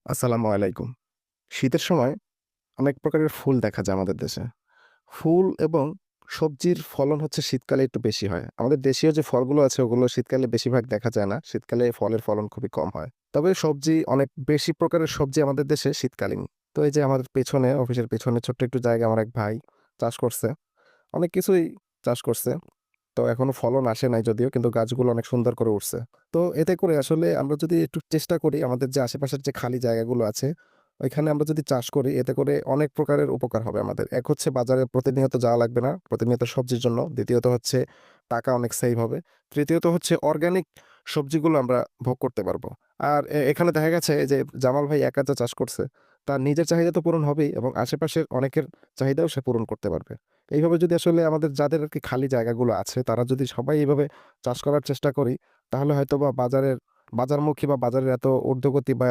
আসসালামু আলাইকুম। শীতের সময় অনেক প্রকারের ফুল দেখা যায় আমাদের দেশে। ফুল এবং সবজির ফলন হচ্ছে শীতকালে একটু বেশি হয়। আমাদের দেশীয় যে ফলগুলো আছে ওগুলো শীতকালে বেশিরভাগ দেখা যায় না। শীতকালে ফলের ফলন খুবই কম হয়। তবে সবজি অনেক বেশি প্রকারের সবজি আমাদের দেশে শীতকালীন। তো এই যে আমাদের পেছনে অফিসের পেছনে ছোট্ট একটু জায়গা আমার এক ভাই চাষ করছে। অনেক কিছুই চাষ করছে। তো এখনো ফলন আসে নাই যদিও কিন্তু গাছগুলো অনেক সুন্দর করে উঠছে। তো এতে করে আসলে আমরা যদি একটু চেষ্টা করি আমাদের যে আশেপাশের যে খালি জায়গাগুলো আছে, ওইখানে আমরা যদি চাষ করি এতে করে অনেক প্রকারের উপকার হবে আমাদের। এক হচ্ছে বাজারে প্রতিনিয়ত যাওয়া লাগবে না, প্রতিনিয়ত সবজির জন্য। দ্বিতীয়ত হচ্ছে টাকা অনেক সেভ হবে। তৃতীয়ত হচ্ছে অর্গানিক সবজিগুলো আমরা ভোগ করতে পারবো। আর এখানে দেখা গেছে যে জামাল ভাই একা যা চাষ করছে, তার নিজের চাহিদা তো পূরণ হবেই এবং আশেপাশের অনেকের চাহিদাও সে পূরণ করতে পারবে। এইভাবে যদি আসলে আমাদের যাদের আরকি খালি জায়গাগুলো আছে, তারা যদি সবাই এভাবে চাষ করার চেষ্টা করি, তাহলে হয়তোবা বাজারমুখী বা বাজারের এত ঊর্ধ্বগতি বা